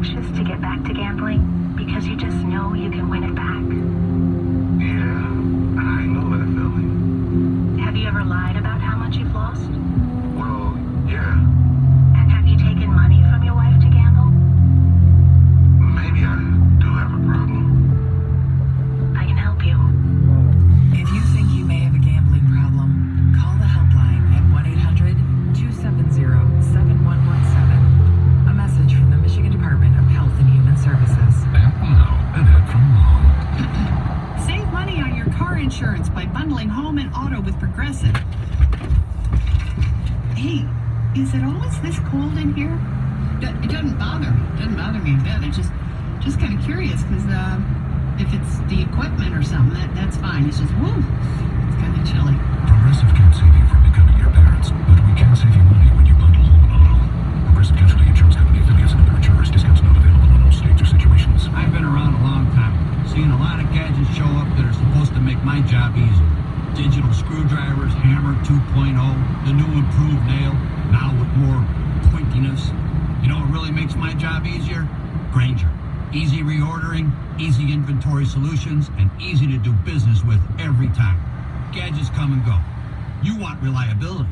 anxious to get back to gambling because you just know you can win it back? Yeah, I know that feeling. Have you ever lied about how much you've lost? Well, yeah. And have you taken money from your wife to gamble? Maybe I do have a problem. I can help you. If you think you may have a gambling problem, call the helpline at 1-800-270-7117. A message from the Michigan Department of Health and Human Services. And now, an ad from Mom. Save money on your car insurance by bundling home and auto with Progressive. Hey, is it always this cold in here? It doesn't bother me. It doesn't bother me a bit. It's just kind of curious because if it's the equipment or something, that's fine. It's just, whoa, it's kind of chilly. Progressive can't save you from becoming your parents, but we can save you money when you bundle home and auto. Progressive Casualty Insurance Company affiliates and other insurers. Discounts not available in all states or situations. I've been around a long time, seen a lot of gadgets show up that are supposed to make my job easier. Digital screwdrivers, Hammer 2.0, the new improved nail, now with more pointiness. You know what really makes my job easier? Grainger. Easy reordering, easy inventory solutions, and easy to do business with every time. Gadgets come and go. You want reliability.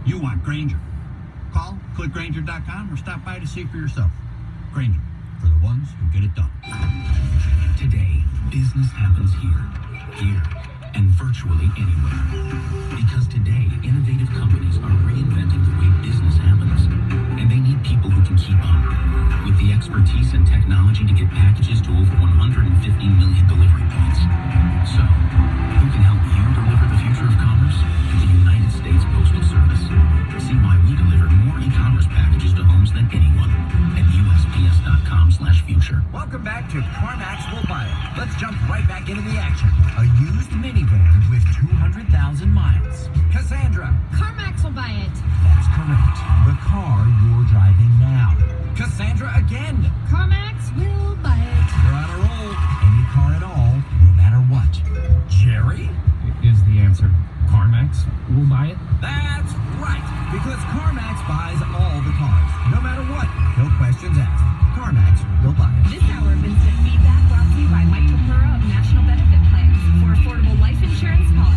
You want Grainger. Call, click Grainger.com, or stop by to see for yourself. Grainger, for the ones who get it done. Today, business happens here, and virtually anywhere. Because today, innovative companies are reinventing the way business happens, and they need people who can keep up. With the expertise and technology to get packages to over 150 million delivery points. So, who can help you deliver the future of commerce? The United States Postal Service. See why we deliver more e-commerce packages to homes than anyone at USPS.com/future. Welcome back to CarMax Will Buy It. Let's jump right back into the action. A used minivan with 200,000 miles. Cassandra. CarMax will buy it. That's correct. The car you're driving now. Cassandra again. CarMax will buy it. You're on a roll. Any car at all, no matter what. Jerry? Is the answer CarMax will buy it? That's right. Because CarMax buys all the cars. No matter what. No questions asked. CarMax will buy it. This hour of instant feedback brought to you by Mike Topura of National Benefit Plans. For affordable life insurance, call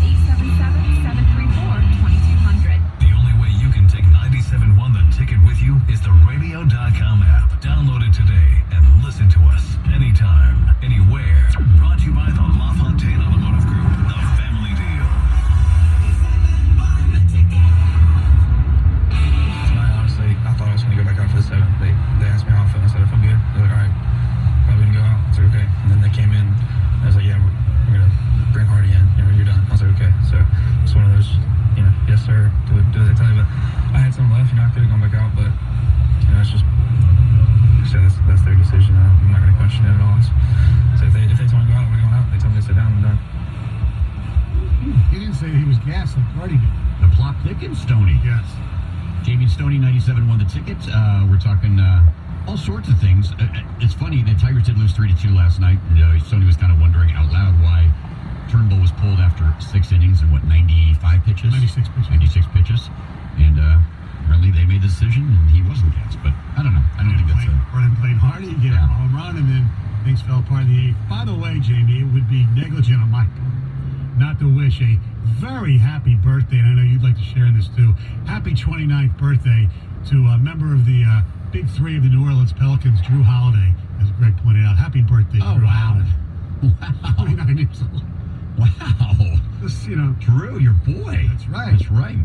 877-734-2200. The only way you can take 97.1 The Ticket with you is the radio.com app. Download it today and listen to us anytime, anywhere. Brought to you by the LaFontaine Automotive Group, the family deal. Tonight, honestly, I thought I was going to go back out for the 7th. They asked me how I felt. I said, I feel good. They're like, all right, probably going to go out. I said, okay. And then they came in. I was like, yeah, we're going to bring Hardy in. You're done. I was like, okay. So it's one of those, yes, sir. Do they tell you? But I had some left. I could have gone back out, but it's just, so that's their decision. I'm not going to question it at all. So if they told me to go out, I'm going to go out. They told me to sit down, I'm done. He didn't say he was gassed like Hardy did. The clock ticking, Stoney. Yes. Jamie and Stoney, 97.1 The Ticket. We're talking all sorts of things. It's funny, the Tigers did lose 3-2 last night. Stoney was kind of wondering out loud why Turnbull was pulled after 6 innings and 95 pitches? 96 pitches. 96 pitches. And really, they made the decision, and he wasn't gassed. But I don't know. I don't think that's Brennan played Hardy, get a home run, and then things fell apart in the 8th. By the way, Jamie, it would be negligent on my part not to wish a very happy birthday, and I know you'd like to share in this too. Happy 29th birthday to a member of the Big Three of the New Orleans Pelicans, Drew Holiday, as Greg pointed out. Happy birthday, Drew Holiday. Wow. 29 years old. Wow. Just, Drew, your boy. That's right. That's right.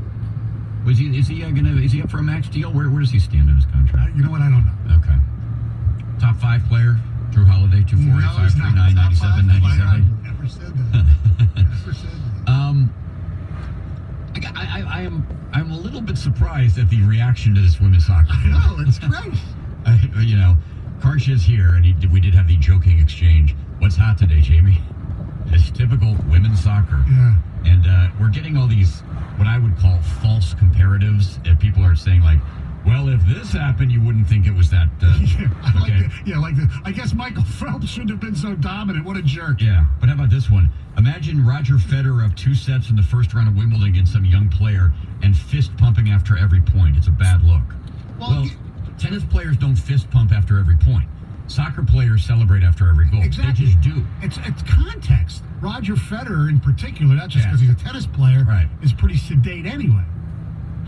Is he up for a max deal? Where does he stand in his contract? You know what? I don't know. Okay. Top 5 player, Drew Holiday, 248, 539, 97, 97. I never said that. Never said that. I'm a little bit surprised at the reaction to this women's soccer. I know, it's great. Karsh is here, and we did have the joking exchange. What's hot today, Jamie? It's typical women's soccer. Yeah. And we're getting all these, what I would call false comparatives. That people are saying, like, well, if this happened, you wouldn't think it was that. I guess Michael Phelps shouldn't have been so dominant. What a jerk. Yeah, but how about this one? Imagine Roger Federer up 2 sets in the first round of Wimbledon against some young player and fist pumping after every point. It's a bad look. Well, tennis players don't fist pump after every point. Soccer players celebrate after every goal. Exactly. They just do. It's context. Roger Federer, in particular, not just because he's a tennis player, is pretty sedate anyway,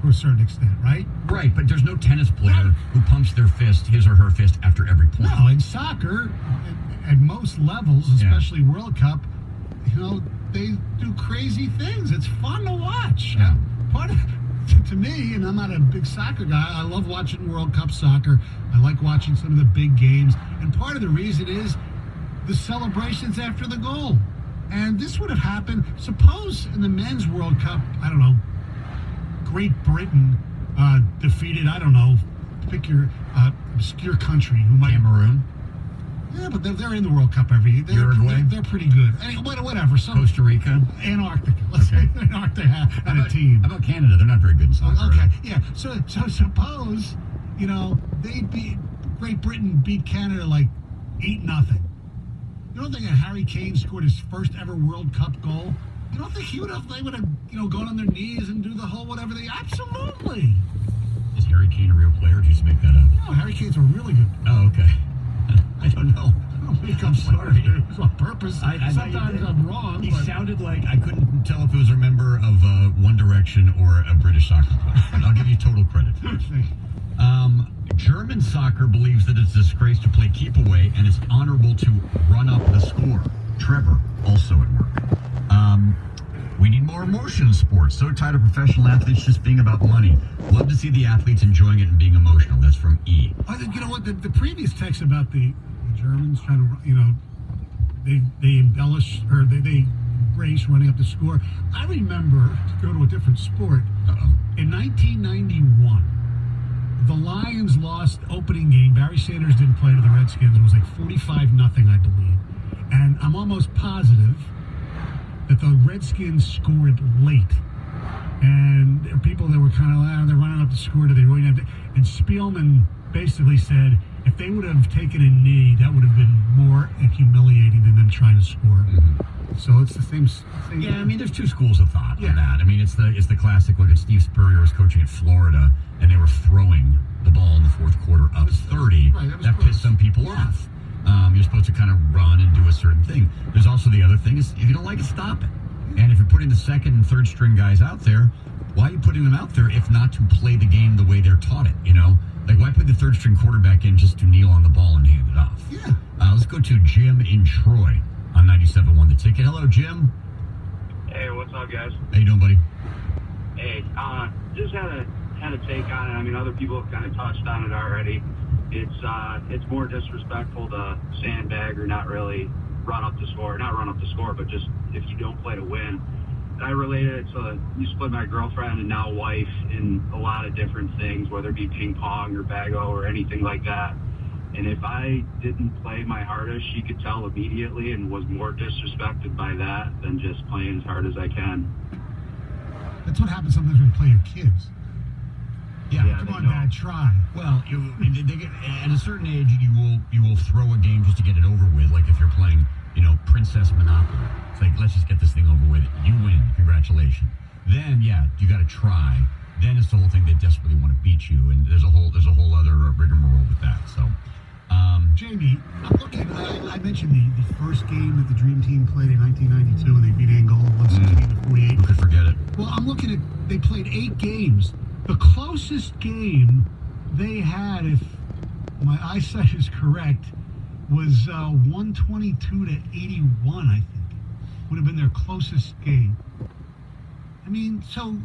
to a certain extent, right? Right, but there's no tennis player who pumps their fist, his or her fist, after every point. No, in soccer, at most levels, especially World Cup, they do crazy things. It's fun to watch. Yeah. Part of, to me, and I'm not a big soccer guy, I love watching World Cup soccer. I like watching some of the big games. And part of the reason is the celebrations after the goal. And this would have happened, suppose in the men's World Cup, I don't know, Great Britain defeated, I don't know, pick your obscure country. Cameroon? Yeah, but they're in the World Cup every year. Uruguay? They're pretty good. Anyway, whatever. Costa Rica? Antarctica. Let's say Antarctica had a team. How about Canada? They're not very good in soccer. Okay, yeah. So suppose, Great Britain beat Canada like 8-0. You don't think that Harry Kane scored his first ever World Cup goal? You don't think they would have, gone on their knees and do the whole whatever they... Absolutely. Is Harry Kane a real player? Or did you just make that up? No, Harry Kane's a really good player. Oh, okay. I don't know. I'm sorry. It's on purpose. I Sometimes I'm wrong. He sounded like I couldn't tell if it was a member of One Direction or a British soccer player. But I'll give you total credit. German soccer believes that it's a disgrace to play keep away and it's honorable to run up the score. Trevor, also at work. We need more emotion in sports. So tired of professional athletes just being about money. Love to see the athletes enjoying it and being emotional. That's from E. You know what? The previous text about the Germans trying to, they embellish or they race running up the score. I remember, to go to a different sport, in 1991, the Lions lost opening game. Barry Sanders didn't play to the Redskins. It was like 45-0, I believe. And I'm almost positive that the Redskins scored late. And there were people that were kind of, they're running up the score. Do they really have to? And Spielman basically said, if they would have taken a knee, that would have been more humiliating than them trying to score. Mm-hmm. So it's the same. Yeah, I mean, there's two schools of thought on that. I mean, it's the classic. Look at Steve Spurrier was coaching at Florida, and they were throwing the ball in the fourth quarter up 30. That pissed some people off. You're supposed to kind of run and do a certain thing. There's also the other thing is if you don't like it, stop it. And if you're putting the second and third string guys out there, why are you putting them out there if not to play the game the way they're taught it? Like, why put the third string quarterback in just to kneel on the ball and hand it off? Yeah. Let's go to Jim in Troy on 97.1 The Ticket. Hello, Jim. Hey, what's up, guys? How you doing, buddy? Hey, just had a take on it. I mean, other people have kind of touched on it already. It's more disrespectful to sandbag or not really run up the score. Not run up the score, but just if you don't play to win. I related it to you split my girlfriend and now wife in a lot of different things, whether it be ping pong or bago or anything like that. And if I didn't play my hardest, she could tell immediately and was more disrespected by that than just playing as hard as I can. That's what happens sometimes when you play your kids. Yeah, come on, Dad, try. Well, at a certain age, you will throw a game just to get it over with. Like if you're playing, Princess Monopoly. It's like, let's just get this thing over with. You win. Congratulations. Then, you got to try. Then it's the whole thing they desperately want to beat you, and there's a whole other rigmarole with that. So, Jamie, I'm looking. I mentioned the first game that the Dream Team played in 1992 when they beat Angola 116-48. Who could forget it? Well, I'm looking at. They played 8 games. The closest game they had, if my eyesight is correct, was 122-81, I think. Would have been their closest game. I mean, so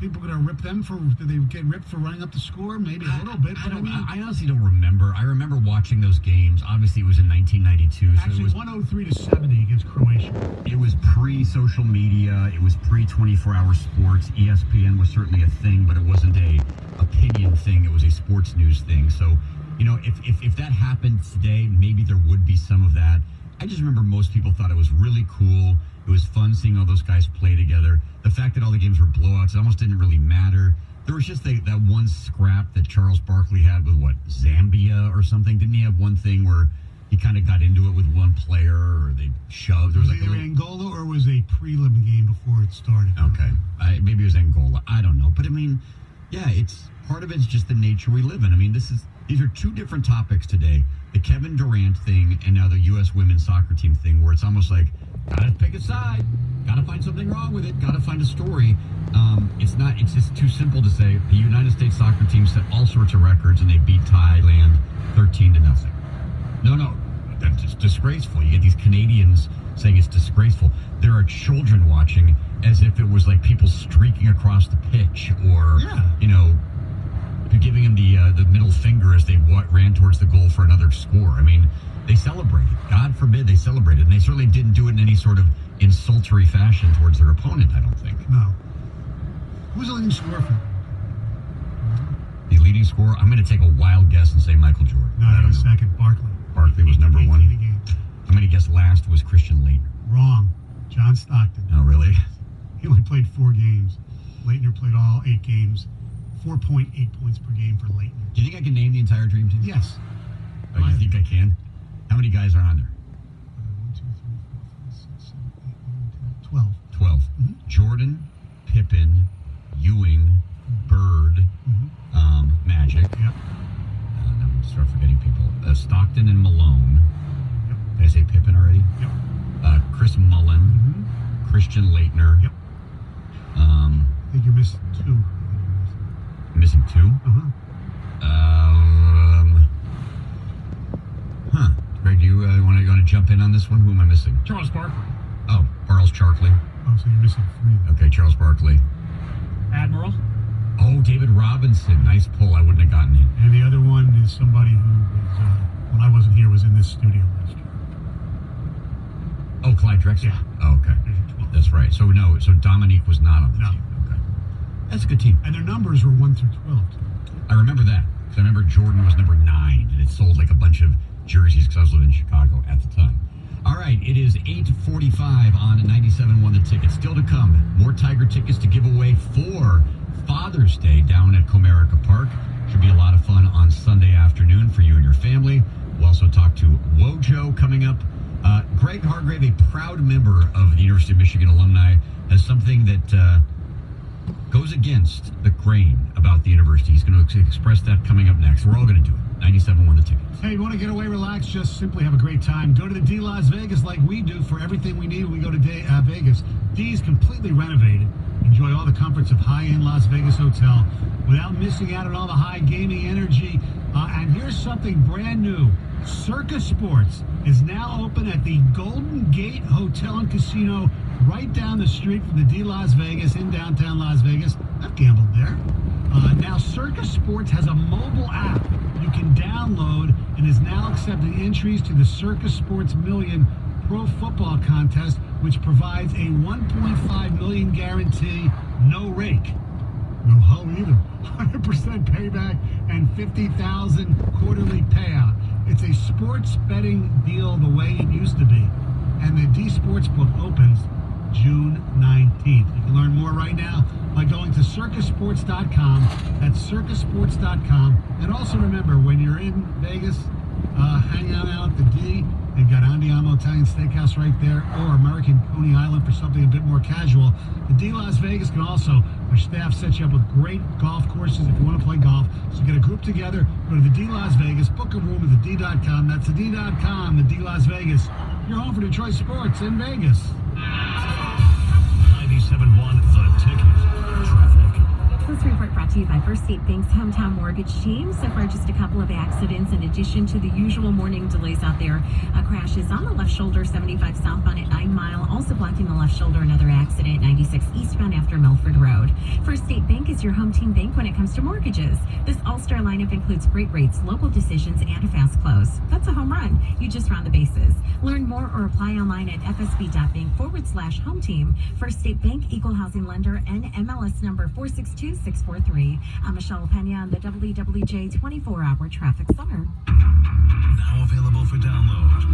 people going to rip them for, did they get ripped for running up the score? Maybe a little bit. I honestly don't remember. I remember watching those games. Obviously, it was in 1992. Actually, so it was 103-70 against Croatia. It was pre-social media. It was pre-24-hour sports. ESPN was certainly a thing, but it wasn't a opinion thing. It was a sports news thing. So, if that happened today, maybe there would be some of that. I just remember most people thought it was really cool. It was fun seeing all those guys play together. The fact that all the games were blowouts, it almost didn't really matter. There was just that one scrap that Charles Barkley had with, Zambia or something? Didn't he have one thing where he kind of got into it with one player or they shoved? Was it either Angola or was a prelim game before it started? Okay. Maybe it was Angola. I don't know. But, it's part of it's just the nature we live in. I mean, these are two different topics today the Kevin Durant thing and now the U.S. women's soccer team thing, where it's almost like, gotta pick a side, gotta find something wrong with it, gotta find a story. It's just too simple to say the United States soccer team set all sorts of records and they beat Thailand 13-0. No, that's just disgraceful. You get these Canadians saying it's disgraceful. There are children watching as if it was like people streaking across the pitch or, giving him the middle finger as they ran towards the goal for another score. I mean, they celebrated. God forbid they celebrated. And they certainly didn't do it in any sort of insultory fashion towards their opponent, I don't think. No. Who's the leading scorer for? The leading scorer? I'm going to take a wild guess and say Michael Jordan. No, that was second. Barkley was number one. I'm going to guess last was Christian Laettner. Wrong. John Stockton. Oh, really? He only played 4 games. Laettner played all 8 games. 4.8 points per game for Laettner. Do you think I can name the entire Dream Team? Yes. Oh, you think I can? How many guys are on there? 1, 2, 3, 4, 5, 6, 7, 8, 9, 10, 12. Mm-hmm. Jordan, Pippen, Ewing, Bird, Magic. Yep. I'm going to start forgetting people. Stockton and Malone. Yep. Did I say Pippen already? Yep. Chris Mullin. Christian Laettner. Yep. I think you're missing 2. Missing 2? Greg, do you want to jump in on this one? Who am I missing? Charles Barkley. Oh, Charles Barkley. Oh, so you're missing 3. Okay, Charles Barkley. Admiral. Oh, David Robinson. Nice pull. I wouldn't have gotten him. And the other one is somebody who was, when I wasn't here, was in this studio last year. Oh, Clyde Drexler? Yeah. Oh, okay. That's right. So Dominique was not on the team. Okay. That's a good team. And their numbers were 1 through 12. I remember that. Because I remember Jordan was number 9, and it sold like a bunch of jerseys because I was living in Chicago at the time. All right, it is 8:45 on 97.1 The Ticket. Still to come, more Tiger tickets to give away for Father's Day down at Comerica Park. Should be a lot of fun on Sunday afternoon for you and your family. We'll also talk to Wojo coming up. Greg Hargrave, a proud member of the University of Michigan alumni, has something that goes against the grain about the university. He's going to express that coming up next. We're all going to do it. 97.1 The Ticket. Hey, you want to get away, relax, just simply have a great time. Go to the D Las Vegas like we do for everything we need when we go to Vegas. D's completely renovated. Enjoy all the comforts of high-end Las Vegas hotel without missing out on all the high gaming energy. And here's something brand new. Circus Sports is now open at the Golden Gate Hotel and Casino right down the street from the D Las Vegas in downtown Las Vegas. I've gambled there. Now Circus Sports has a mobile app you can download and is now accepting entries to the Circus Sports Million Pro Football Contest, which provides a $1.5 million guarantee, no rake. No hoe either. 100% payback and $50,000 quarterly payout. It's a sports betting deal the way it used to be. And the D Sportsbook opens June 19th. You can learn more right now by going to circusports.com. That's circusports.com. And also remember, when you're in Vegas, hang out at the D. They've got Andiamo Italian Steakhouse right there, or American Coney Island for something a bit more casual. The D Las Vegas can also, our staff sets you up with great golf courses if you want to play golf. So get a group together, go to the D Las Vegas, book a room at the D.com. That's the D.com, the D Las Vegas. You're home for Detroit sports in Vegas. 97.1 The Ticket. Traffic. This report brought to you by First State Bank's hometown mortgage team. So far, just a couple of accidents in addition to the usual morning delays out there. A crash is on the left shoulder, 75 southbound at 9 Mile. Also blocking the left shoulder, another accident, 96 eastbound after Milford Road. First State Bank is your home team bank when it comes to mortgages. This all-star lineup includes great rates, local decisions, and a fast close. That's a home run. You just round the bases. Learn more or apply online at fsb.bank/home team. First State Bank, equal housing lender, NMLS number 462643. I'm Michelle Pena on the WWJ 24-hour traffic center. Now available for download.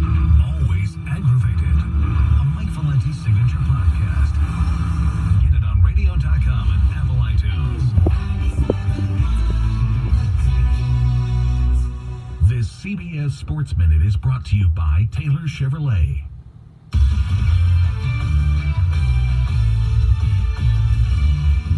Always aggravated. A Mike Valenti signature podcast. Get it on radio.com and Apple iTunes. This CBS Sports Minute is brought to you by Taylor Chevrolet.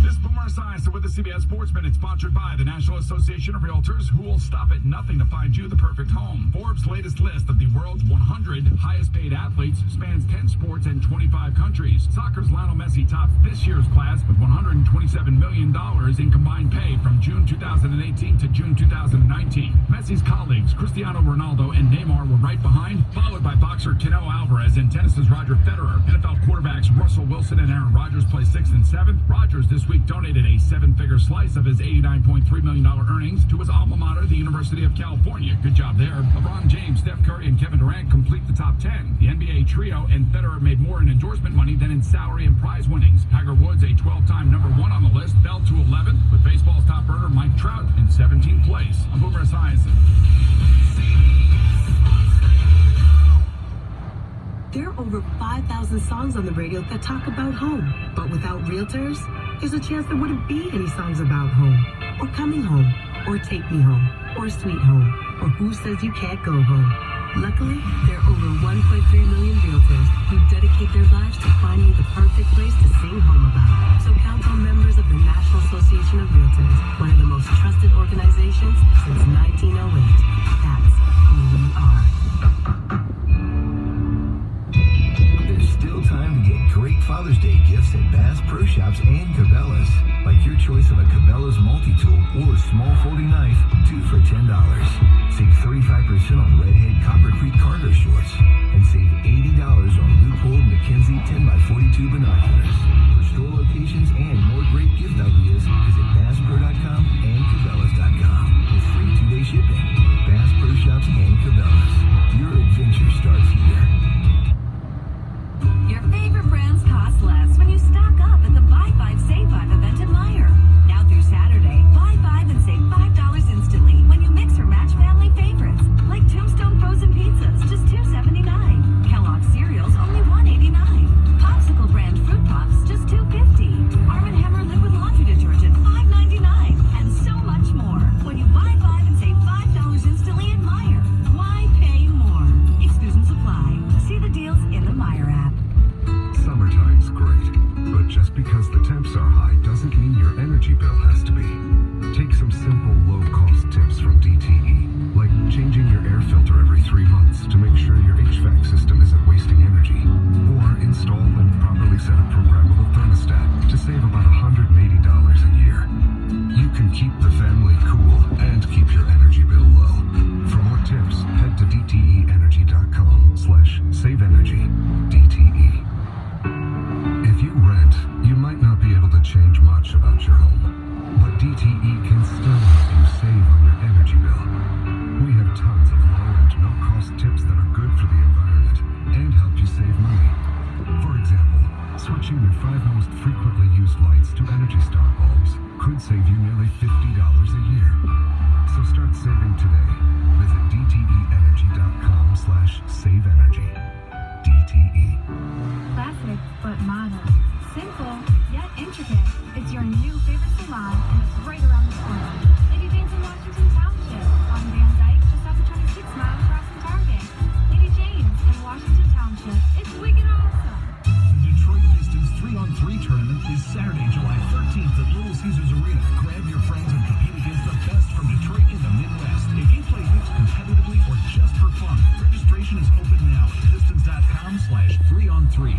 This is Marseille Justin with the CBS Sports Minute, sponsored by the National Association of Realtors, who will stop at nothing to find you the perfect home. Forbes' latest list of the world's 100 highest paid athletes spans 10 sports and 25 countries. Soccer's Lionel Messi tops this year's class with $127 million in combined pay from June 2018 to June 2019. Messi's colleagues, Cristiano Ronaldo and Neymar, were right behind, followed by boxer Canelo Alvarez and tennis's Roger Federer. NFL quarterbacks Russell Wilson and Aaron Rodgers play 6th and 7th. Rodgers this week donated a 7-figure slice of his $89.3 million earnings to his alma mater, the University of California. Good job there. LeBron James, Steph Curry, and Kevin Durant complete the top 10. The NBA trio and Federer made more in endorsement money than in salary and prize winnings. Tiger Woods, a 12-time number 1 on the list, fell to 11th, with baseball's top earner Mike Trout in 17th place. I'm Boomer Esiason. There are over 5,000 songs on the radio that talk about home. But without realtors, there's a chance there wouldn't be any songs about home, or coming home, or take me home, or sweet home, or who says you can't go home. Luckily, there are over 1.3 million realtors who dedicate their lives to finding the perfect place to sing home about. So count on members of the National Association of Realtors, one of the most trusted organizations since 1908. That's who we are. Still time to get great Father's Day gifts at Bass Pro Shops and Cabela's. Like your choice of a Cabela's multi-tool or small folding knife, 2 for $10. Save 35% on Redhead Copper Creek cargo shorts. And save $80 on Loophole Mackenzie 10x42 binoculars. For store locations and more great gift ideas, visit BassPro.com and Cabela's.com. With free 2-day shipping. Bass Pro Shops and Cabela's. Your adventure starts here. Your favorite brands cost less when you stock up at the Buy 5 Save 5 event at Meijer. Now through Saturday, buy 5 and save $5 instantly when you mix or match family favorites, like Tombstone frozen pizzas, just $2.79. Kellogg's cereals, only $1.89. Popsicle brand Fruit Pops, just $2.50. Arm & Hammer liquid laundry detergent, $5.99. And so much more. When you buy 5 and save $5 instantly at Meijer. Why pay more? Exclusions apply. See the deals in the Meijer app. Summertime's great, but just because the temps are high doesn't mean your energy bill has to be. Take some simple, low-cost tips from DTE, like changing your air filter every 3 months to make sure your HVAC system isn't wasting energy, or install and properly set a programmable thermostat to save about $180 a year. You can keep the family cool and keep your energy bill low. For more tips, head to DTEenergy.com/saveenergy. DTE. If you rent, you might not be able to change much about your home, but DTE can still help you save on your energy bill. We have tons of low and no-cost tips that are good for the environment and help you save money. For example, switching your 5 most frequently used lights to Energy Star bulbs could save you nearly $50 a year. So start saving today. Visit DTEenergy.com/saveenergy. DTE. Classic but modern. Simple yet intricate. It's your new favorite salon, and it's right around the corner. Lady Jane's in Washington Township, on Van Dyke, just off the 26 mile across from Target. Lady Jane's in Washington Township. It's wicked awesome. The Detroit Pistons 3-on-3 tournament is Saturday, July 13th at Little Caesars Arena. Grab your friends and compete against the best from Detroit in the Midwest. If you play hoops competitively or just for fun, registration is open now at Pistons.com/3-on-3.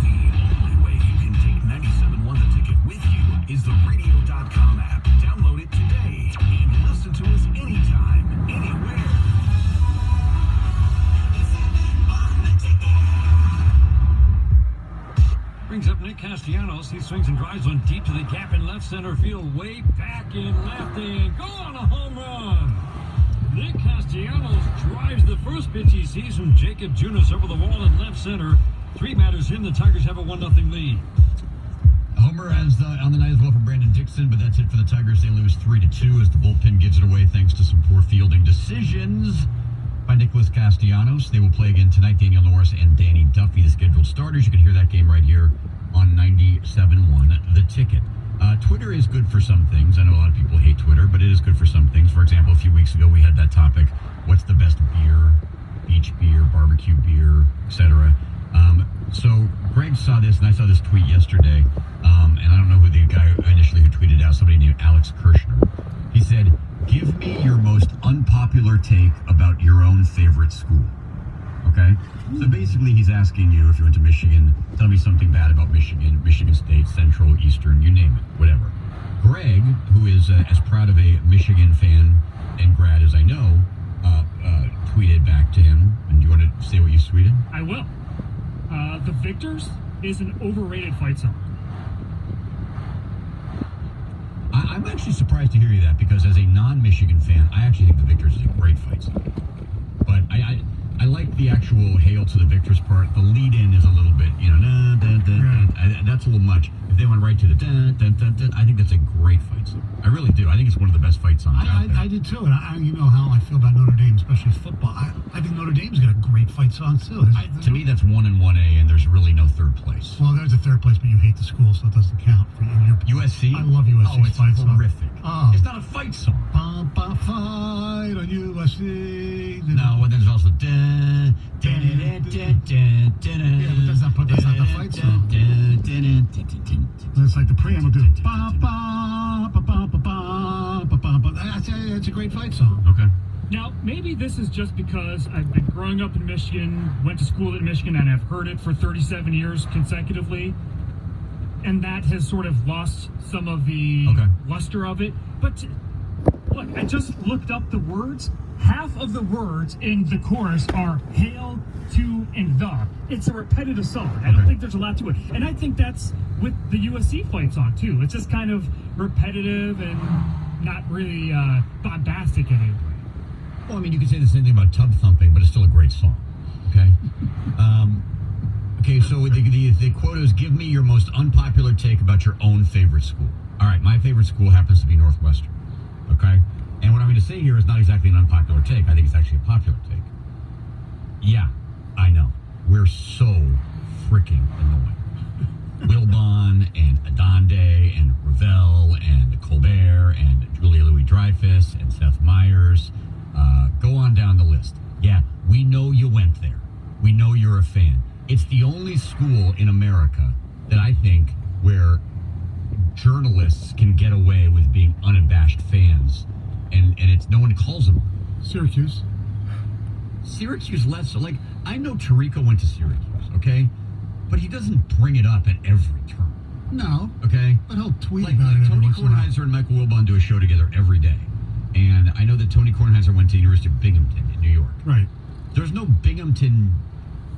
The only way you can take 97.1 The Ticket with you is the Radio.com app. Download it today and listen to us anytime, anywhere. Brings up Nick Castellanos. He swings and drives one deep to the gap in left center field, way back in left, and go on a home run. Nick Castellanos drives the first pitch he sees from Jacob Junis over the wall in left center. 3 batters in, the Tigers have a 1-0 lead. Homer has on the night as well for Brandon Dixon, but that's it for the Tigers. They lose 3-2 as the bullpen gives it away thanks to some poor fielding decisions by Nicholas Castellanos. They will play again tonight. Daniel Norris and Danny Duffy, the scheduled starters. You can hear that game right here on 97.1 The Ticket. Twitter is good for some things. I know a lot of people hate Twitter, but it is good for some things. For example, a few weeks ago we had that topic, what's the best beer, beach beer, barbecue beer, etc. So Greg saw this, and I saw this tweet yesterday, and I don't know who the guy initially who tweeted out, somebody named Alex Kirshner. He said, give me your most unpopular take about your own favorite school. Okay? So basically he's asking you, if you went to Michigan, tell me something bad about Michigan, Michigan State, Central, Eastern, you name it, whatever. Greg, who is as proud of a Michigan fan and grad as I know, tweeted back to him. And do you want to say what you tweeted? I will. The Victors is an overrated fight song. I'm actually surprised to hear you that, because as a non-Michigan fan, I actually think the Victors is a great fight song. But I like the actual Hail to the Victors part. The lead-in is a little bit, that's a little much. If they went right to the I think that's a great fight song. I really do. I think it's one of the best fight songs out there. I did too, and you know how I feel about Notre Dame, especially football. I think Notre Dame's got a great fight song too. To me, that's 1 and 1A, and there's really no third place. Well, there's a third place, but you hate the school, so it doesn't count for you. USC? I love USC's Oh, it's fight song. horrific. Oh. It's not a fight song. Fight on USC. No, and there's also Yeah, but that's not the fight song. It's like the preamble do. That's a great fight song. Okay. Now, maybe this is just because I've been growing up in Michigan, went to school in Michigan, and I've heard it for 37 years consecutively. And that has sort of lost some of the luster of it. But look, I just looked up the words. Half of the words in the chorus are hail to and the. It's a repetitive song. I don't think there's a lot to it. And I think that's with the USC fight song, too. It's just kind of repetitive and not really bombastic in any way. Well, I mean, you could say the same thing about Tub Thumping, but it's still a great song. Okay? Okay, so the quote is, give me your most unpopular take about your own favorite school. All right, my favorite school happens to be Northwestern. Okay? And what I'm going to say here is not exactly an unpopular take. I think it's actually a popular take. Yeah, I know. We're so freaking annoying. Wilbon and Adonde and Ravel and Colbert and Julia Louis-Dreyfus and Seth Meyers. Go on down the list. Yeah, we know you went there. We know you're a fan. It's the only school in America that I think where journalists can get away with being unabashed fans, and it's no one calls them. Syracuse less so. Like, I know Tirico went to Syracuse, okay? But he doesn't bring it up at every turn. No. Okay? But he'll tweet about it. Tony Kornheiser and Michael Wilbon do a show together every day. And I know that Tony Kornheiser went to the University of Binghamton in New York. Right. There's no Binghamton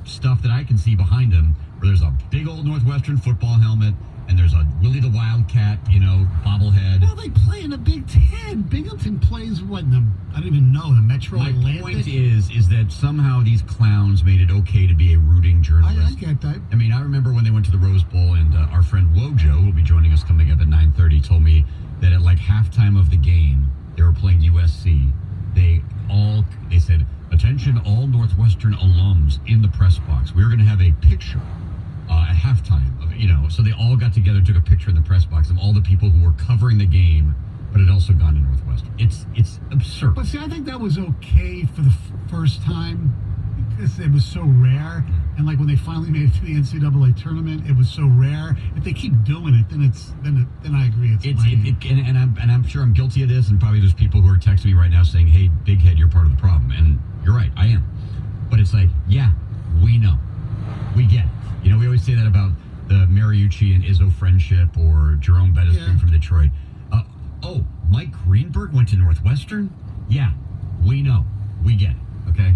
stuff that I can see behind him where there's a big old Northwestern football helmet and there's a Willie the Wildcat, bobblehead. Well, they play in the Big Ten. Binghamton plays what in the, I don't even know, the Metro Atlantic? My point is that somehow these clowns made it okay to be a rooting journalist. I get that. I mean, I remember when they went to the Rose Bowl, and our friend Wojo, who will be joining us coming up at 9:30, told me that at like halftime of the game, they were playing USC. They said, attention all Northwestern alums in the press box. We're going to have a picture at halftime of, so they all got together, took a picture in the press box of all the people who were covering the game, but had also gone to Northwestern. It's absurd. But see, I think that was okay for the first time because it was so rare. And like when they finally made it to the NCAA tournament, it was so rare. If they keep doing it, then I agree. And I'm sure I'm guilty of this. And probably there's people who are texting me right now saying, "Hey, Big Head, you're part of the problem." And you're right, I am. But it's like, yeah, we know, we get it. We always say that about the Mariucci and Izzo friendship, or Jerome Bettis being from Detroit. Mike Greenberg went to Northwestern? Yeah, we know. We get it, okay?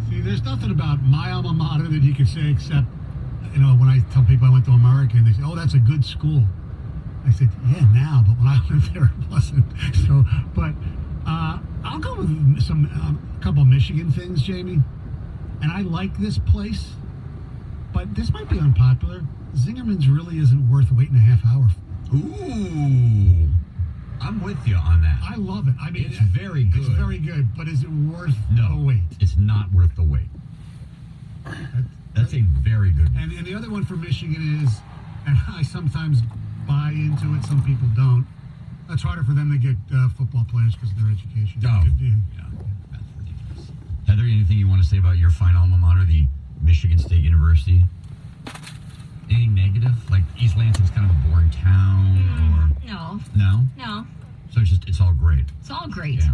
See, there's nothing about my alma mater that you can say except, when I tell people I went to American, they say, oh, that's a good school. I said, yeah, now, but when I went there, it wasn't. So, but I'll go with a couple of Michigan things, Jamie. And I like this place. But this might be unpopular. Zingerman's really isn't worth waiting a half hour for. Ooh. I'm with you on that. I love it. I mean, it's very good. It's very good, but is it worth the wait? It's not worth the wait. That's a very good one. And the other one for Michigan is, and I sometimes buy into it, some people don't, it's harder for them to get football players because of their education. Oh, yeah. That's ridiculous. Heather, anything you want to say about your fine alma mater, the Michigan State University? Anything negative? Like East Lansing's kind of a boring town, or No. no? No. So it's all great. It's all great. Yeah.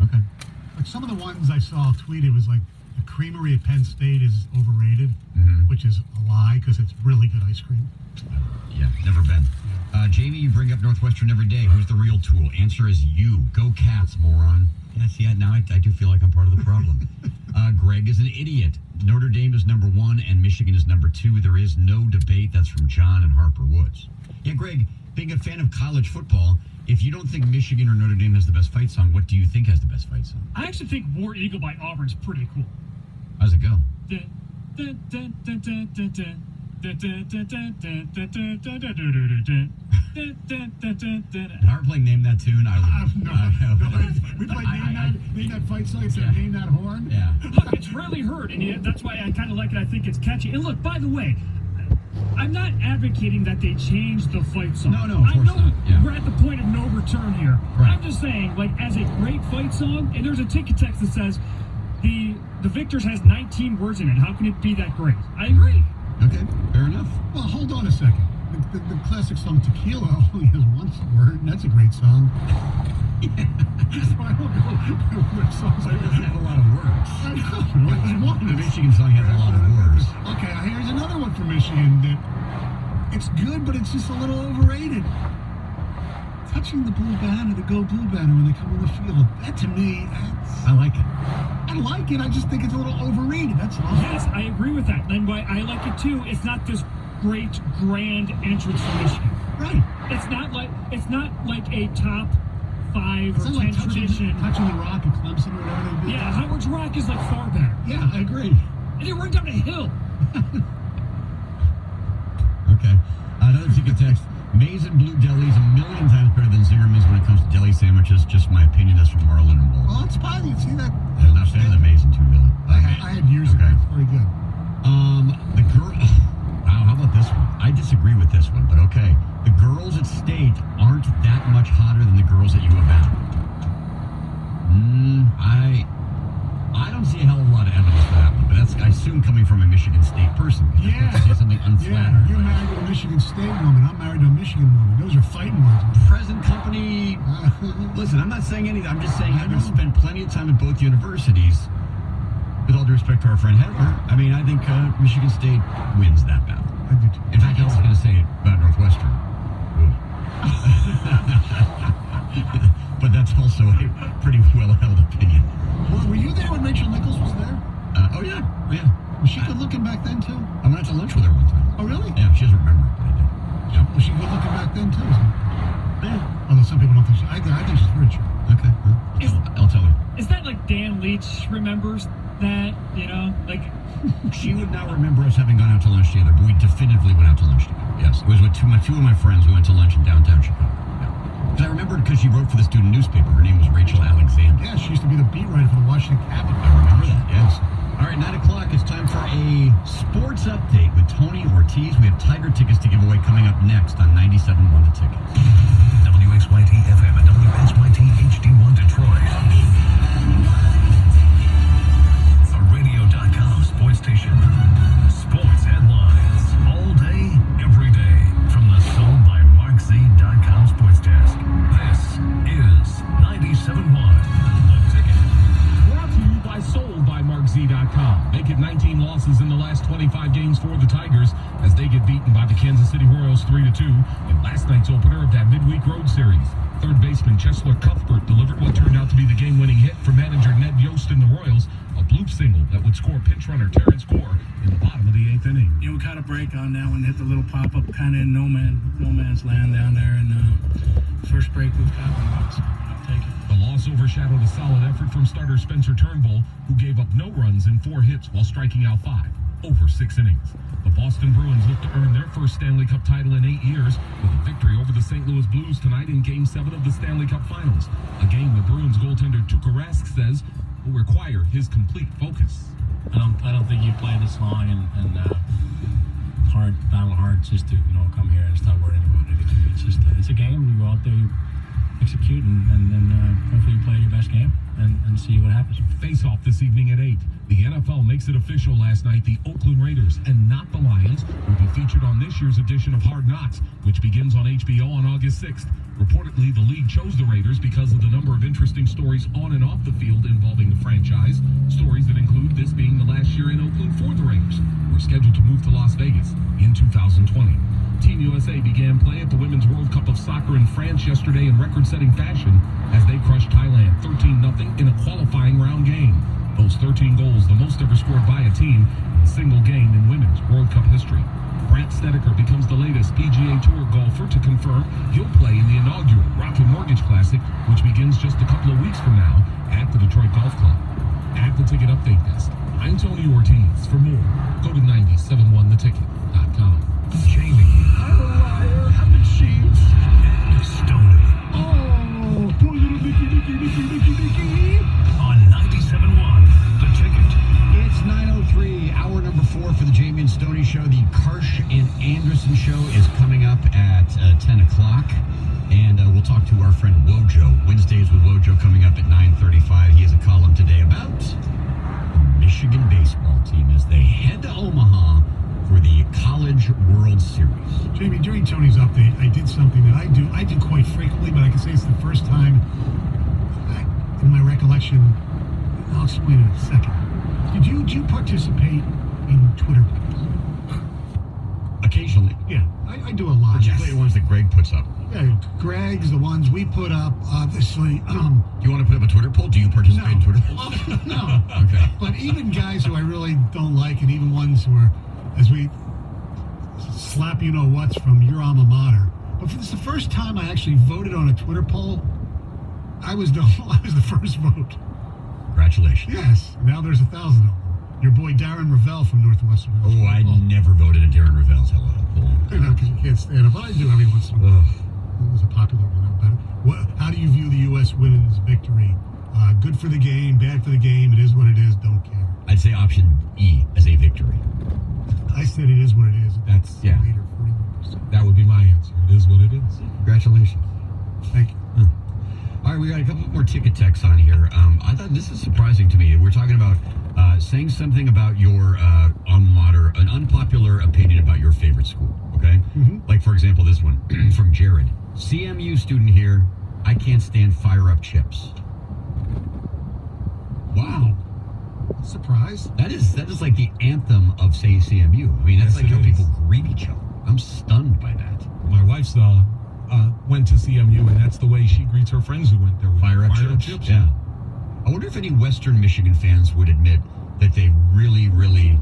Okay. Like some of the ones I saw tweeted was like the creamery at Penn State is overrated, which is a lie because it's really good ice cream. Yeah, never been. Jamie, you bring up Northwestern every day. Who's the real tool? Answer is you. Go Cats, moron. Yeah, see, now I do feel like I'm part of the problem. Greg is an idiot. Notre Dame is number 1 and Michigan is number 2. There is no debate. That's from John and Harper Woods. Yeah, Greg, being a fan of college football, if you don't think Michigan or Notre Dame has the best fight song, what do you think has the best fight song? I actually think War Eagle by Auburn's pretty cool. How's it go? Harper playing Name That Tune. We played Name That Fight Song, Name That Horn. Yeah. Look, it's rarely heard, and that's why I kind of like it. I think it's catchy. And look, by the way, I'm not advocating that they change the fight song. No, of course not. Yeah. We're at the point of no return here. Right. I'm just saying, like, as a great fight song, and there's a ticket text that says the Victors has 19 words in it. How can it be that great? I agree. Okay, fair enough. Well, hold on a second. The classic song Tequila only has one word, and that's a great song. So I don't know which songs It doesn't have a lot of words. I know. The Michigan song has a lot of words. Okay, here's another one from Michigan that it's good, but it's just a little overrated. Touching the blue banner, the Go Blue banner when they come on the field. That to me, I like it. I like it. I just think it's a little overrated. That's all. Yes, I agree with that. And why I like it too. It's not this great grand entrance for Michigan. Right. It's not like a top 5 It's or not 10 like tradition. touching the rock at Clemson or whatever they do. Yeah, Howard's Rock is like far better. Yeah, I agree. And they run down a hill. Okay. Another ticket text. Maize and Blue Deli is a million times better than Zingerman's when it comes to deli sandwiches. Just my opinion. That's from Marlon and Wall. Well, it's fine. You see that? I'm not a fan of the Maize and Blue Deli. I had years ago. It's very good. The girl. Wow, how about this one? I disagree with this one, but okay. The girls at State aren't that much hotter than the girls at U of M. I don't see a hell of a lot of evidence for that one, but that's, I assume, coming from a Michigan State person. Yeah. Say something unflattering. You're married to a Michigan State woman. I'm married to a Michigan woman. Those are fighting words. Present company. Listen, I'm not saying anything. I'm just saying having spent plenty of time at both universities, with all due respect to our friend Heather, I mean, I think Michigan State wins that battle. I do too. In fact, I was going to say it about Northwestern. But that's also a pretty well-held opinion. Well, were you there when Rachel Nichols was there? Oh, yeah. Was she good looking back then, too? I went out to lunch with her one time. Oh, really? Yeah, she doesn't remember it, but I did. Yeah. Was she good looking back then, too? Yeah. Although some people don't think she... I think she's very true. Okay. I'll tell her. Is that like Dan Leach remembers that, you know? Like... She would not remember us having gone out to lunch together, but we definitively went out to lunch together. Yes. It was with two of my friends. We went to lunch in downtown Chicago. Because I remembered because she wrote for the student newspaper. Her name was Rachel Alexander. Yeah, she used to be the beat writer for the Washington Capitol. I remember that, yes. All right, 9 o'clock. It's time for a sports update with Tony Ortiz. We have Tiger tickets to give away coming up next on 97.1 The Ticket. WXYT FM and WSYT HD1 Detroit. A radio.com sports station. Sports headlines all day, every day. From the Sold by MarkZ.com sports desk. This is 97.1 The Ticket. Brought to you by Sold by MarkZ.com. Make it 19 losses in the last 25 games for the Tigers as they get beaten by the Kansas City Royals 3-2 in last night's opener of that midweek road series. Third baseman Chesler Cuthbert delivered what turned out to be the game-winning hit for manager Ned Yost and the Royals, a bloop single that would score pinch runner Terrence Gore in the bottom of the 8th inning. We caught a break on that one, hit the little pop-up kind of in no man's land down there, and first break we've got one, so I'll take it. The loss overshadowed a solid effort from starter Spencer Turnbull, who gave up no runs and 4 hits while striking out 5 over 6 innings. The Boston Bruins look to earn their first Stanley Cup title in 8 years with a victory over the St. Louis Blues tonight in Game 7 of the Stanley Cup Finals, a game the Bruins goaltender Tuukka Rask says will require his complete focus. I don't think you play this long and battle hard just to come here and start worrying about anything. It's just it's a game. You go out there, you execute, and then hopefully you play your best game and see what happens. Face off this evening at 8. The NFL makes it official last night. The Oakland Raiders, and not the Lions, will be featured on this year's edition of Hard Knocks, which begins on HBO on August 6th. Reportedly, the league chose the Raiders because of the number of interesting stories on and off the field involving the franchise. Stories that include this being the last year in Oakland for the Raiders, who are scheduled to move to Las Vegas in 2020. Team USA began play at the Women's World Cup of Soccer in France yesterday in record-setting fashion as they crushed Thailand 13-0 in a qualifying round game. Those 13 goals, the most ever scored by a team in a single game in Women's World Cup history. Brandt Snedeker becomes the latest PGA Tour golfer to confirm he'll play in the inaugural Rocket Mortgage Classic, which begins just a couple of weeks from now at the Detroit Golf Club. At the Ticket Update Desk, I'm Tony Ortiz. For more, go to 971theticket.com. Jamie. I'm a liar. I'm the Chiefs. And Stoney. Oh, poor little Nicky. On 97.1 The Ticket. It's 9:03, hour number 4 for the Jamie and Stoney Show. The Karsh and Anderson Show is coming up at 10 o'clock. And we'll talk to our friend Wojo. Wednesdays with Wojo coming up at 9:35. He has a column today about the Michigan baseball team as they head to Omaha for the College World Series. Jamie, during Tony's update, I did something that I do quite frequently, but I can say it's the first time in my recollection. I'll explain it in a second. Do you participate in Twitter polls? Occasionally. Yeah, I do a lot. Particularly the ones that Greg puts up. Yeah, Greg's, the ones we put up, obviously. Do you want to put up a Twitter poll? Do you participate in Twitter polls? No. Okay. But even guys who I really don't like, and even ones who are, as we slap you-know-whats from your alma mater. But this is the first time I actually voted on a Twitter poll. I was the first vote. Congratulations. Yes. Now there's 1,000 of them. Your boy Darren Ravel from Northwestern. Oh, I never voted in Darren Ravel's poll. Because you can't stand it, but I do every once in a while. It was a popular one. But how do you view the U.S. women's victory? Good for the game, bad for the game. It is what it is. Don't care. I'd say option E as a victory. I said it is what it is. That's, yeah. Leader, 41%. That would be my answer. It is what it is. Congratulations. Thank you. All right, we got a couple more ticket texts on here. I thought this is surprising to me. We're talking about saying something about your alma mater, an unpopular opinion about your favorite school, okay? Mm-hmm. Like, for example, this one from Jared. CMU student here, I can't stand fire-up chips. Wow. Surprise. That is like the anthem of, say, CMU. I mean, that's like how people greet each other. I'm stunned by that. My wife's went to CMU, and that's the way she greets her friends who went there. With Fire-up chips. Yeah. I wonder if any Western Michigan fans would admit that they really, really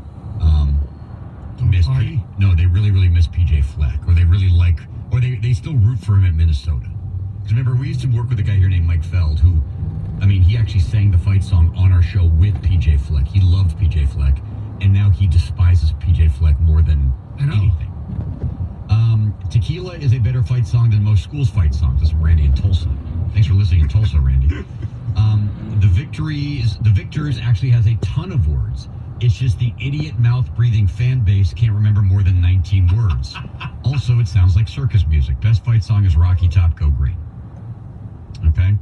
miss they really miss PJ Fleck, or they really like, or they still root for him at Minnesota. Because remember, we used to work with a guy here named Mike Feld, who, I mean, he actually sang the fight song on our show with PJ Fleck. He loved PJ Fleck, and now he despises PJ Fleck more than anything. Tequila is a better fight song than most schools' fight songs. That's from Randy in Tulsa. Thanks for listening in Tulsa, Randy. The Victors actually has a ton of words. It's just the idiot mouth-breathing fan base can't remember more than 19 words. Also, it sounds like circus music. Best fight song is Rocky Top, Go Green. Okay?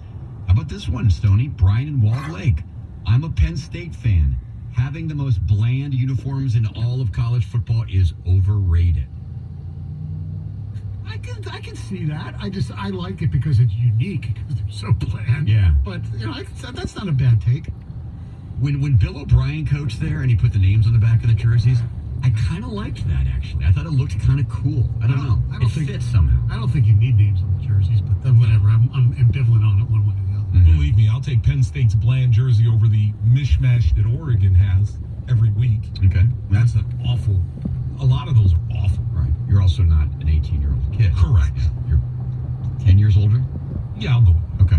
How about this one, Stoney? Brian in Walled Lake. I'm a Penn State fan. Having the most bland uniforms in all of college football is overrated. I can see that. I like it because it's unique, because they're so bland. Yeah. But, that's not a bad take. When Bill O'Brien coached there and he put the names on the back of the jerseys, I kind of liked that, actually. I thought it looked kind of cool. I don't know. It fits somehow. I don't think you need names on the jerseys, but then whatever. I'm ambivalent on it one way or the other. Mm-hmm. Believe me, I'll take Penn State's bland jersey over the mishmash that Oregon has every week. Okay. That's a lot of those are awful. Right. You're also not an 18-year-old kid. Correct. You're 10 years older? Yeah, I'll go. Okay.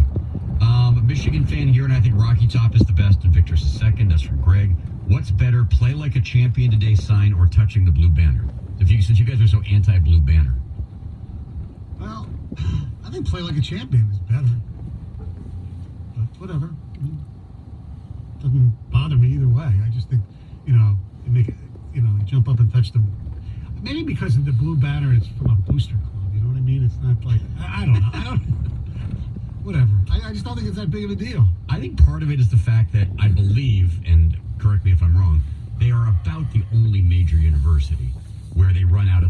Michigan fan here, and I think Rocky Top is the best and Victor's the second. That's from Greg. What's better, play like a champion today sign or touching the blue banner? Since you guys are so anti-blue banner. Well, I think play like a champion is better. But whatever. It doesn't bother me either way. I just think, you make it, jump up and touch the... Maybe because of the blue banner, it's from a booster club. You know what I mean? It's not like... I don't know. Whatever. I just don't think it's that big of a deal. I think part of it is the fact that I believe, and correct me if I'm wrong, they are about the only major university where they run out of